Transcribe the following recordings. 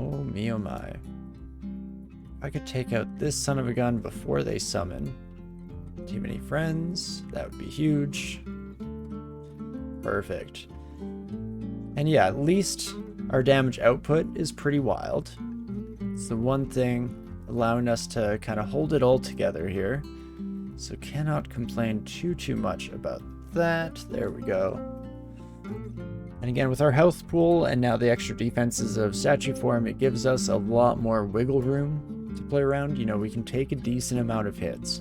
Oh me oh my. If I could take out this son of a gun before they summon. Too many friends. That would be huge. Perfect. And yeah, at least our damage output is pretty wild. It's the one thing allowing us to kind of hold it all together here. So cannot complain too much about that. There we go. And again, with our health pool and now the extra defenses of statue form, it gives us a lot more wiggle room to play around. You know, we can take a decent amount of hits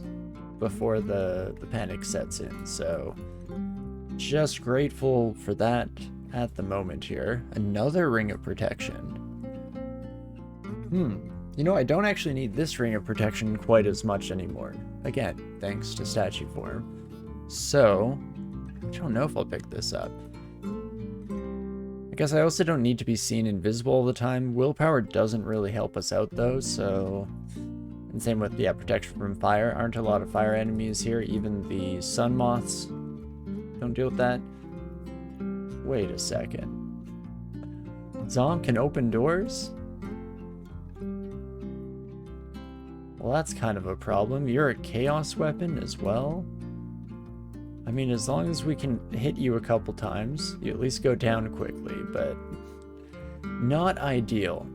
before the panic sets in. So just grateful for that at the moment here. Another ring of protection. You know, I don't actually need this ring of protection quite as much anymore. Again, thanks to statue form. So, I don't know if I'll pick this up. I guess I also don't need to be seen invisible all the time. Willpower doesn't really help us out though, so... And same with, yeah, protection from fire. Aren't a lot of fire enemies here. Even the sun moths don't deal with that. Wait a second. Zom can open doors? Well, that's kind of a problem. You're a chaos weapon as well? I mean, as long as we can hit you a couple times, you at least go down quickly, but not ideal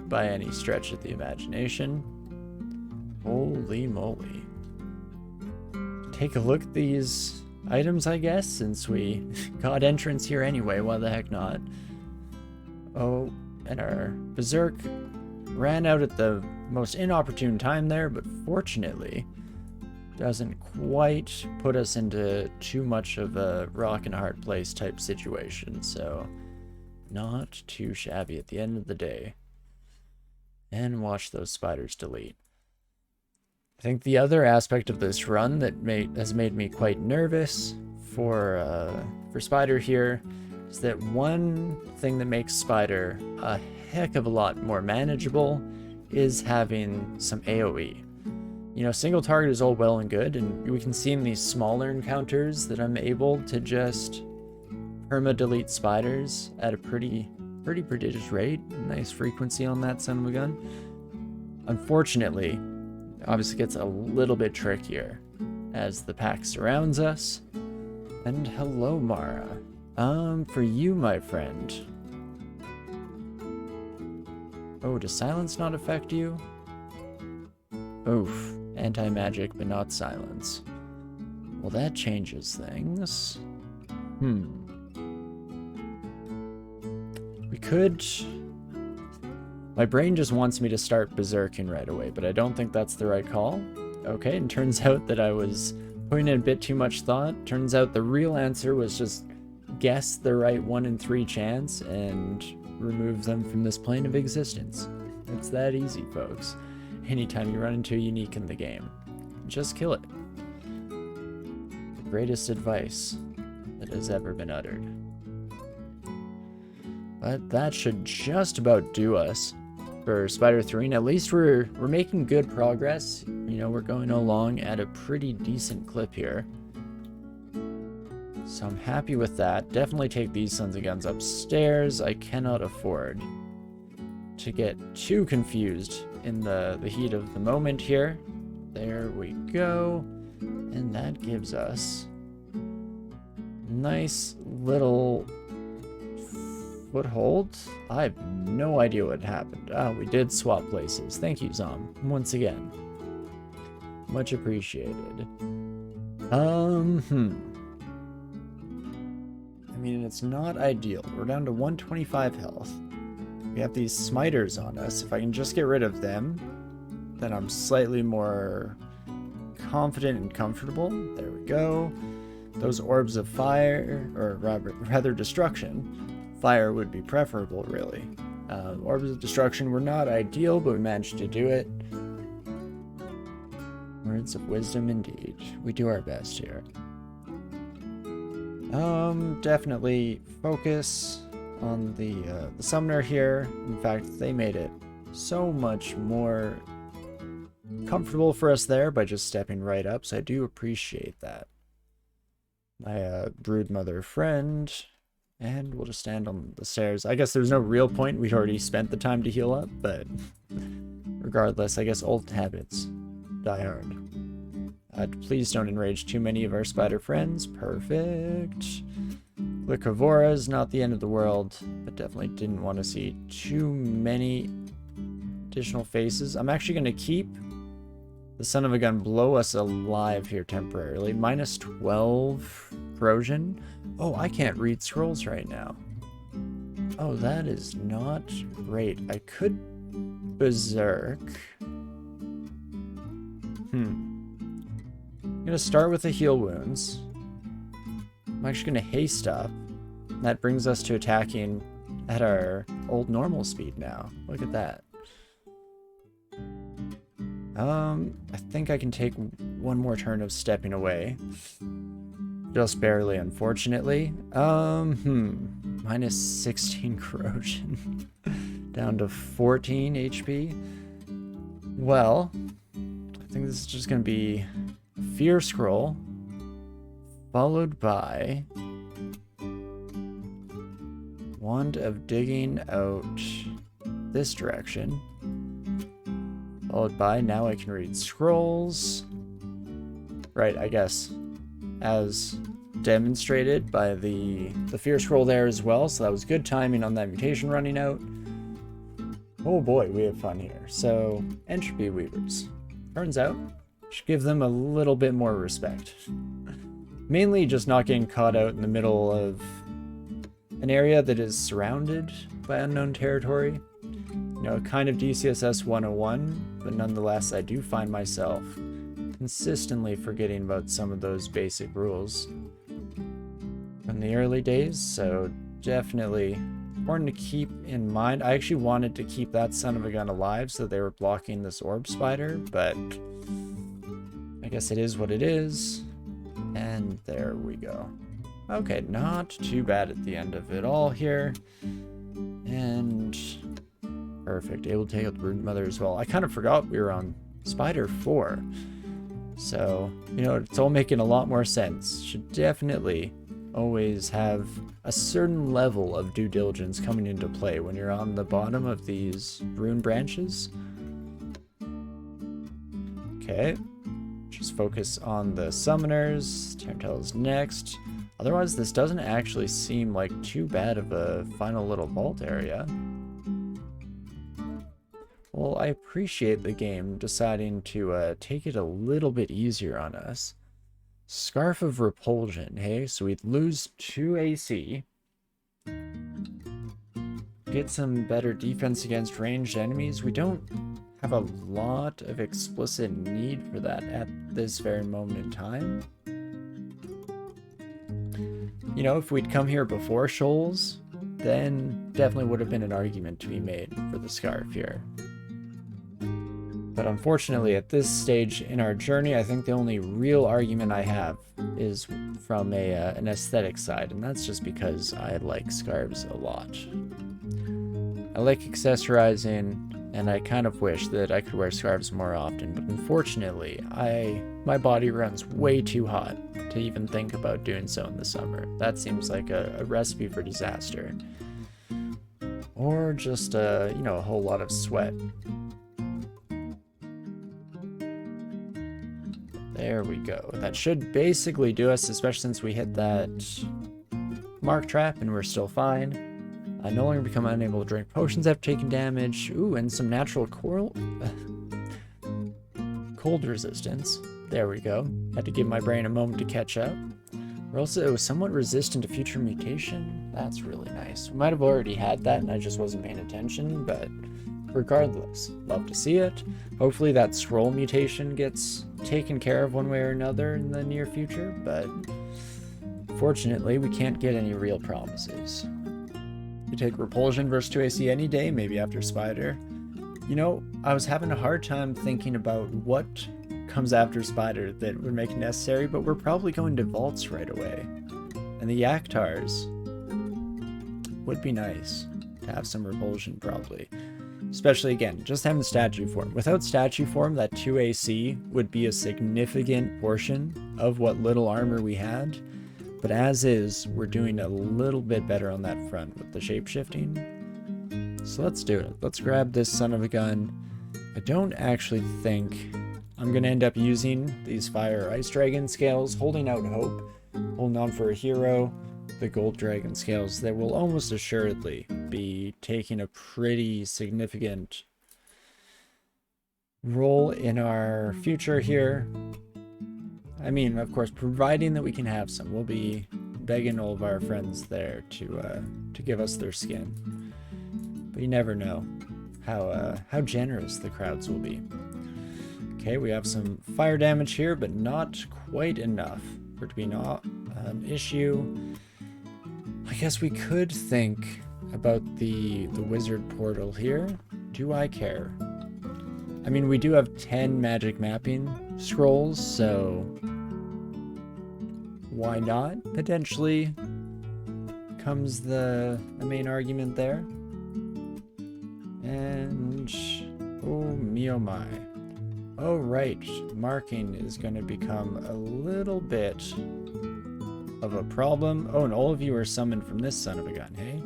by any stretch of the imagination. Holy moly. Take a look at these items, I guess, since we got entrance here anyway. Why the heck not? Oh, and our Berserk ran out at the most inopportune time there, but fortunately doesn't quite put us into too much of a rock and a hard place type situation, so not too shabby at the end of the day. And watch those spiders delete. I think the other aspect of this run that has made me quite nervous for Spider here is that one thing that makes Spider a heck of a lot more manageable is having some AoE. You know, single target is all well and good, and we can see in these smaller encounters that I'm able to just perma-delete spiders at a pretty prodigious rate. Nice frequency on that son of a gun. Unfortunately, it obviously gets a little bit trickier as the pack surrounds us. And hello, Mara. For you, my friend. Oh, does silence not affect you? Oof. Anti-magic, but not silence. Well, that changes things. We could... My brain just wants me to start berserking right away, but I don't think that's the right call. Okay, and turns out that I was putting in a bit too much thought. Turns out the real answer was just guess the right 1 in 3 chance and remove them from this plane of existence. It's that easy, folks. Anytime you run into a unique in the game, just kill it. The greatest advice that has ever been uttered. But that should just about do us for Spider 3, and at least we're making good progress. You know, we're going along at a pretty decent clip here. So I'm happy with that. Definitely take these sons of guns upstairs. I cannot afford to get too confused in the heat of the moment here. There we go. And that gives us nice little foothold. I have no idea what happened. Oh, we did swap places. Thank you, Zom, once again. Much appreciated. I mean, it's not ideal. We're down to 125 health. We have these smiters on us. If I can just get rid of them, then I'm slightly more confident and comfortable. There we go. Those orbs of fire, or rather destruction, fire would be preferable, really. Orbs of destruction were not ideal, but we managed to do it. Words of wisdom indeed. We do our best here. Definitely focus on the summoner here. In fact, they made it so much more comfortable for us there by just stepping right up, so I do appreciate that. My broodmother friend And we'll just stand on the stairs. I guess there's no real point. We'd already spent the time to heal up, but regardless, I guess old habits die hard. Please don't enrage too many of our spider friends. Perfect. Glycovora is not the end of the world, but definitely didn't want to see too many additional faces. I'm actually going to keep the son of a gun blow us alive here temporarily. Minus 12 corrosion. Oh, I can't read scrolls right now. Oh, that is not great. I could berserk. I'm going to start with the heal wounds. I'm actually going to haste up. That brings us to attacking at our old normal speed now. Look at that. I think I can take one more turn of stepping away. Just barely, unfortunately. Minus 16 corrosion. Down to 14 HP. Well, I think this is just going to be Fear Scroll, followed by Wand of Digging out this direction. Followed by, now I can read scrolls. Right, I guess, as demonstrated by the Fear Scroll there as well, so that was good timing on that mutation running out. Oh boy, we have fun here. So, Entropy Weavers. Turns out, should give them a little bit more respect. Mainly just not getting caught out in the middle of an area that is surrounded by unknown territory. You know, kind of DCSS 101, but nonetheless, I do find myself consistently forgetting about some of those basic rules from the early days, so definitely important to keep in mind. I actually wanted to keep that son of a gun alive so they were blocking this orb spider, but I guess it is what it is. And there we go. Okay, not too bad at the end of it all here. And perfect. Able to take out the Brood Mother as well. I kind of forgot we were on Spider 4. So, you know, it's all making a lot more sense. Should definitely always have a certain level of due diligence coming into play when you're on the bottom of these rune branches. Okay. Just focus on the summoners. Tarantella's next. Otherwise, this doesn't actually seem like too bad of a final little vault area. Well, I appreciate the game deciding to take it a little bit easier on us. Scarf of Repulsion, hey? So we'd lose 2 AC. Get some better defense against ranged enemies. We don't have a lot of explicit need for that at this very moment in time. You know, if we'd come here before Shoals, then definitely would have been an argument to be made for the Scarf here. But unfortunately, at this stage in our journey, I think the only real argument I have is from an aesthetic side, and that's just because I like scarves a lot. I like accessorizing, and I kind of wish that I could wear scarves more often, but unfortunately, my body runs way too hot to even think about doing so in the summer. That seems like a recipe for disaster. Or just, you know, a whole lot of sweat. There we go. That should basically do us, especially since we hit that mark trap and we're still fine. I no longer become unable to drink potions after taking damage. Ooh, and some natural cold resistance. There we go. Had to give my brain a moment to catch up. We're also somewhat resistant to future mutation. That's really nice. We might have already had that and I just wasn't paying attention, but regardless, love to see it. Hopefully that scroll mutation gets taken care of one way or another in the near future, but fortunately we can't get any real promises. You take Repulsion versus 2 AC any day, maybe after Spider. You know, I was having a hard time thinking about what comes after Spider that would make it necessary, but we're probably going to Vaults right away. And the Yaktars would be nice to have some Repulsion, probably. Especially, again, just having statue form. Without statue form, that 2 AC would be a significant portion of what little armor we had. But as is, we're doing a little bit better on that front with the shape-shifting. So let's do it. Let's grab this son of a gun. I don't actually think I'm going to end up using these fire ice dragon scales, holding out hope, holding on for a hero. The gold dragon scales that will almost assuredly be taking a pretty significant role in our future here. I mean, of course, providing that we can have some, we'll be begging all of our friends there to give us their skin. But you never know how generous the crowds will be. Okay, we have some fire damage here, but not quite enough for it to be not an issue. I guess we could think about the wizard portal here. Do I care? I mean, we do have 10 magic mapping scrolls, so why not? Potentially comes the main argument there. And oh me oh my. Oh right, marking is going to become a little bit of a problem. Oh, and all of you are summoned from this son of a gun, hey?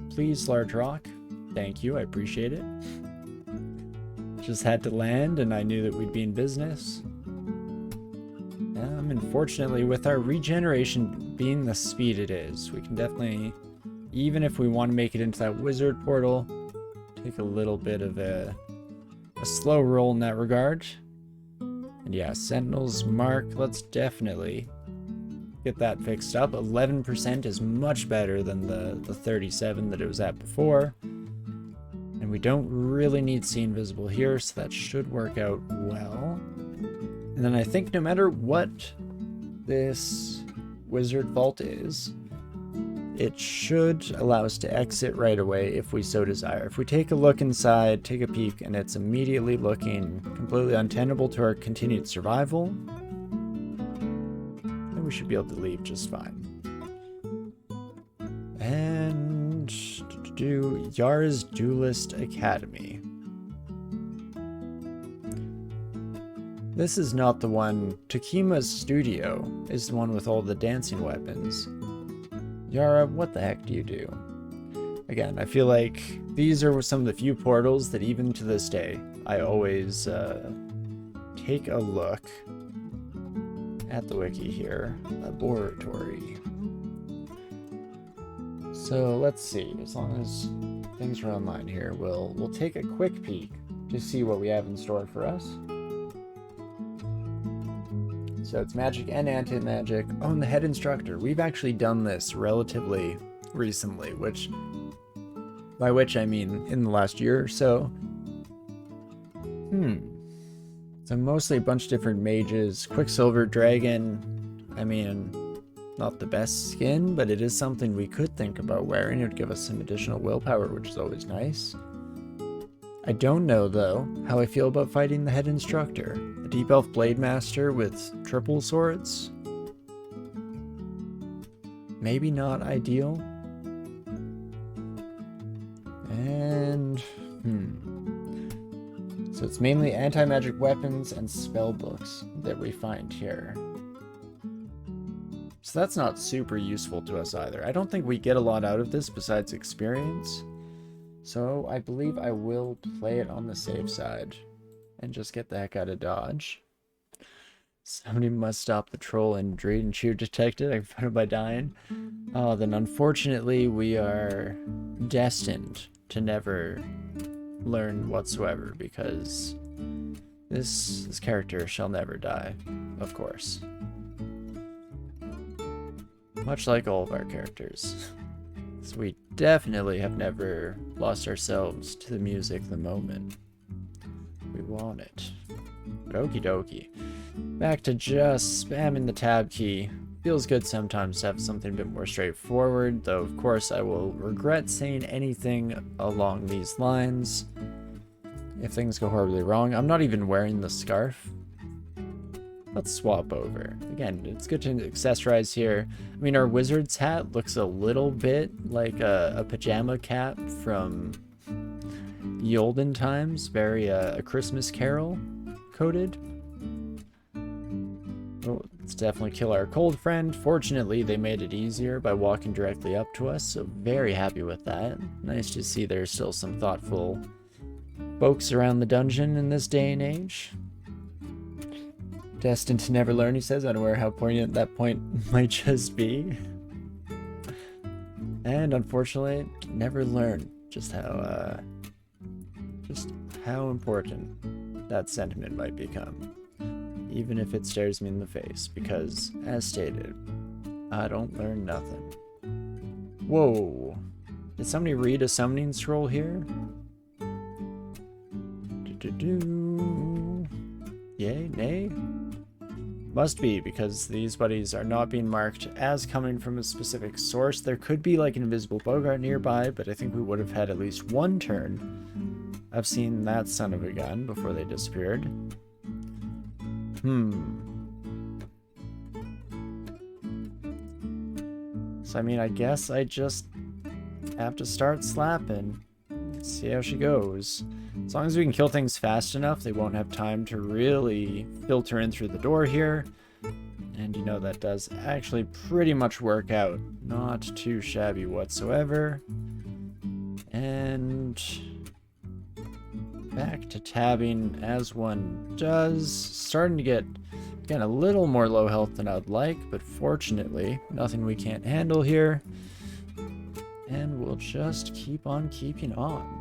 Please, large rock. Thank you, I appreciate it. Just had to land, and I knew that we'd be in business. Unfortunately, with our regeneration being the speed it is, we can definitely, even if we want to make it into that wizard portal, take a little bit of a slow roll in that regard. And yeah, Sentinel's mark, let's definitely get that fixed up. 11% is much better than the 37 that it was at before. And we don't really need See Invisible here, so that should work out well. And then I think no matter what this wizard vault is, it should allow us to exit right away if we so desire. If we take a look inside, take a peek, and it's immediately looking completely untenable to our continued survival, then we should be able to leave just fine. And do Yara's Duelist Academy. This is not the one. Takima's studio is the one with all the dancing weapons. Yara, what the heck do you do? Again, I feel like these are some of the few portals that even to this day, I always take a look at the wiki here. Laboratory. So let's see, as long as things are online here, we'll take a quick peek to see what we have in store for us. So it's magic and anti-magic. Oh, and the head instructor. We've actually done this relatively recently, by which I mean in the last year or so. So mostly a bunch of different mages. Quicksilver Dragon. I mean, not the best skin, but it is something we could think about wearing. It would give us some additional willpower, which is always nice. I don't know, though, how I feel about fighting the head instructor. A Deep Elf Blade Master with triple swords? Maybe not ideal. And, so it's mainly anti-magic weapons and spell books that we find here. So that's not super useful to us either. I don't think we get a lot out of this besides experience. So I believe I will play it on the safe side and just get the heck out of Dodge. Somebody must stop the troll and Drayden Cheer detected. I found it by dying. Oh, then unfortunately we are destined to never learn whatsoever because this character shall never die, of course. Much like all of our characters. So we definitely have never lost ourselves to the music the moment we want it. But okie dokie. Back to just spamming the tab key. Feels good sometimes to have something a bit more straightforward, though of course I will regret saying anything along these lines if things go horribly wrong. I'm not even wearing the scarf. Let's swap over. Again, it's good to accessorize here. I mean, our wizard's hat looks a little bit like a pajama cap from the olden times. Very a Christmas Carol coated. Oh, Let's definitely kill our cold friend. Fortunately, they made it easier by walking directly up to us, so very happy with that. Nice to see there's still some thoughtful folks around the dungeon in this day and age. Destined to never learn, he says, unaware how poignant that point might just be. And unfortunately, never learn just how important that sentiment might become. Even if it stares me in the face, because, as stated, I don't learn nothing. Whoa! Did somebody read a summoning scroll here? Yay? Nay? Must be, because these buddies are not being marked as coming from a specific source. There could be like an invisible bogart nearby, but I think we would have had at least one turn of seeing that son of a gun before they disappeared. So, I mean, I guess I just have to start slapping. See how she goes. As long as we can kill things fast enough, they won't have time to really filter in through the door here. And you know, that does actually pretty much work out. Not too shabby whatsoever. And back to tabbing as one does. Starting to get, again, a little more low health than I'd like, but fortunately, nothing we can't handle here. And we'll just keep on keeping on.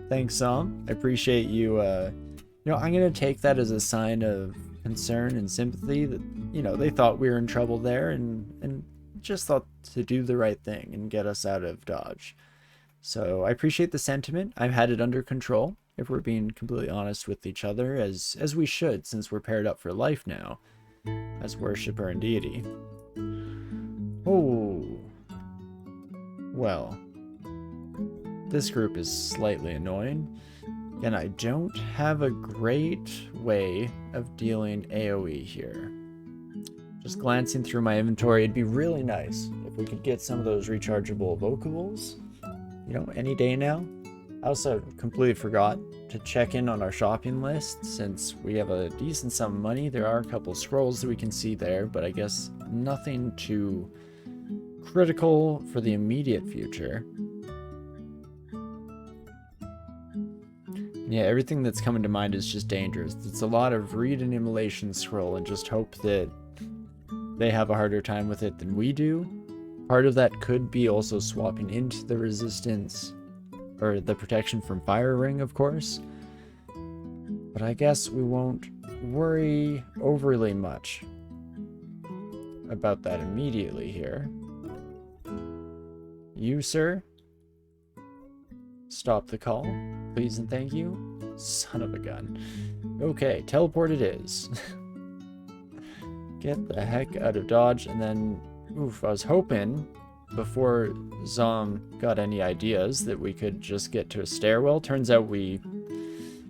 Thanks, Sam. I appreciate you. You know, I'm going to take that as a sign of concern and sympathy that, you know, they thought we were in trouble there and just thought to do the right thing and get us out of Dodge. So I appreciate the sentiment. I've had it under control, if we're being completely honest with each other, as we should, since we're paired up for life now as worshiper and deity. Oh. Well. This group is slightly annoying. Again, I don't have a great way of dealing AoE here. Just glancing through my inventory, it'd be really nice if we could get some of those rechargeable evocables, you know, any day now. I also completely forgot to check in on our shopping list. Since we have a decent sum of money, there are a couple scrolls that we can see there, but I guess nothing too critical for the immediate future. Yeah, everything that's coming to mind is just dangerous. It's a lot of read an immolation scroll and just hope that they have a harder time with it than we do. Part of that could be also swapping into the resistance, or the protection from fire ring, of course. But I guess we won't worry overly much about that immediately here. You, sir? Stop the call, please and thank you. Son of a gun. Okay, teleport it is. Get the heck out of Dodge, and then, oof, I was hoping before Zom got any ideas that we could just get to a stairwell. Turns out we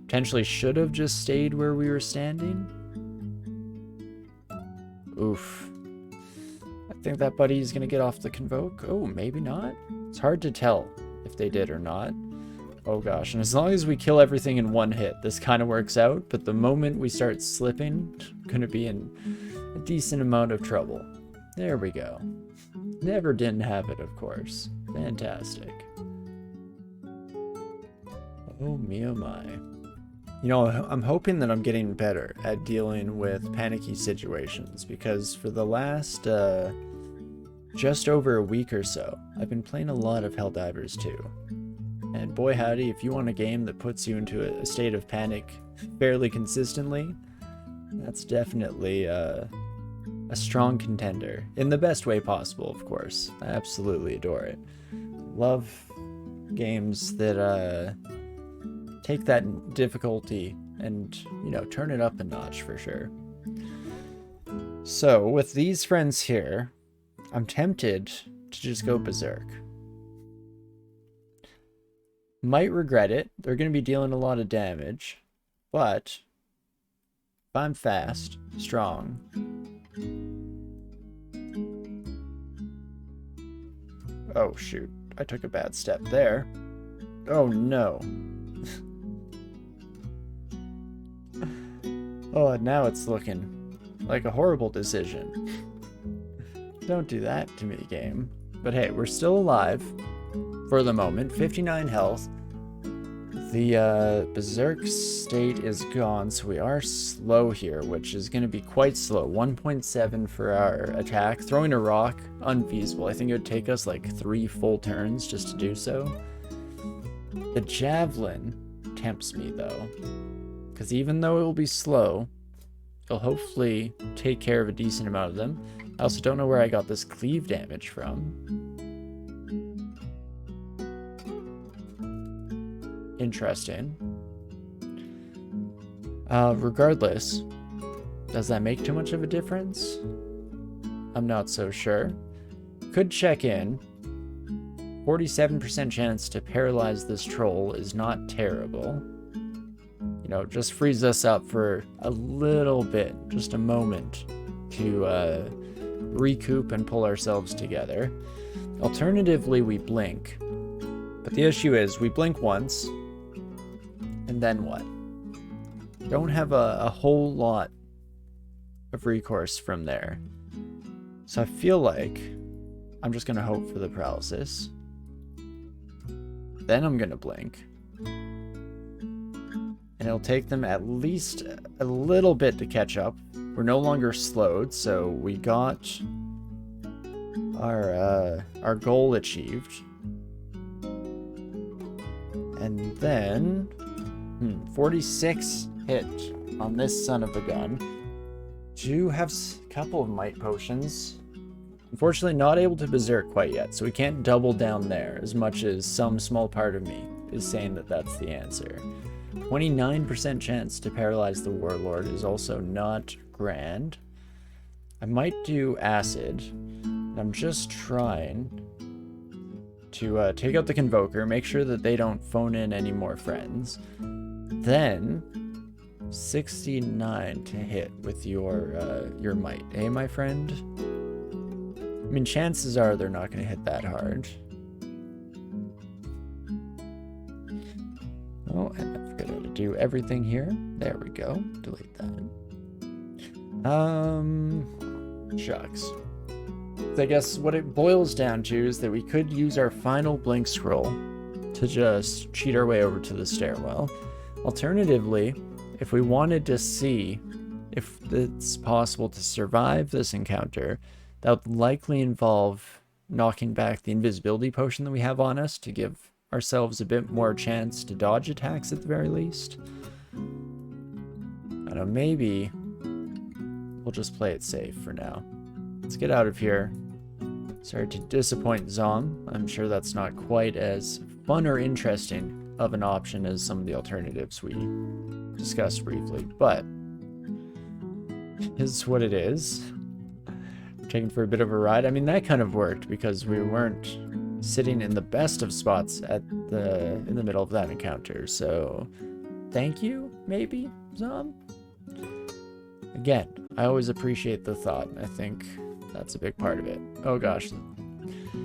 potentially should have just stayed where we were standing. Oof. I think that buddy's gonna get off the convoke. Oh, maybe not. It's hard to tell if they did or not. Oh gosh, and as long as we kill everything in one hit, this kind of works out, but the moment we start slipping, gonna be in a decent amount of trouble. There we go. Never didn't have it, of course. Fantastic. Oh me oh my. You know, I'm hoping that I'm getting better at dealing with panicky situations, because for the last just over a week or so, I've been playing a lot of Helldivers 2. And boy howdy, if you want a game that puts you into a state of panic fairly consistently, that's definitely a strong contender. In the best way possible, of course. I absolutely adore it. Love games that take that difficulty and, you know, turn it up a notch for sure. So, with these friends here, I'm tempted to just go berserk. Might regret it. They're going to be dealing a lot of damage. But if I'm fast, strong, oh shoot, I took a bad step there. Oh no. Oh, and now it's looking like a horrible decision. Don't do that to me, game. But hey, we're still alive for the moment. 59 health. The Berserk state is gone, so we are slow here, which is going to be quite slow. 1.7 for our attack. Throwing a rock, unfeasible. I think it would take us like 3 full turns just to do so. The Javelin tempts me, though. Because even though it will be slow, it'll hopefully take care of a decent amount of them. I also don't know where I got this cleave damage from. Interesting. Regardless, does that make too much of a difference? I'm not so sure. Could check in. 47% chance to paralyze this troll is not terrible. You know, just frees us up for a little bit, just a moment, to recoup and pull ourselves together. Alternatively, we blink. But the issue is, we blink once, and then what? Don't have a whole lot of recourse from there. So I feel like I'm just going to hope for the paralysis. Then I'm going to blink. And it'll take them at least a little bit to catch up. We're no longer slowed, so we got our goal achieved. And then 46 hit on this son of a gun. Do have a couple of might potions. Unfortunately, not able to berserk quite yet, so we can't double down there as much as some small part of me is saying that that's the answer. 29% chance to paralyze the warlord is also not grand. I might do acid. I'm just trying to take out the Convoker, make sure that they don't phone in any more friends. Then 69 to hit with your might, eh, my friend? I mean, chances are they're not going to hit that hard. Oh, and I forgot how to do everything here. There we go. Delete that. Shucks. So I guess what it boils down to is that we could use our final blink scroll to just cheat our way over to the stairwell. Alternatively, if we wanted to see if it's possible to survive this encounter, that would likely involve knocking back the invisibility potion that we have on us to give ourselves a bit more chance to dodge attacks at the very least. I don't know, maybe we'll just play it safe for now. Let's get out of here. Sorry to disappoint Zom. I'm sure that's not quite as fun or interesting of an option as some of the alternatives we discussed briefly, but is what it is. Taken for a bit of a ride. I mean, that kind of worked because we weren't sitting in the best of spots in the middle of that encounter. So thank you, maybe, Zom? Again, I always appreciate the thought. I think that's a big part of it. Oh gosh.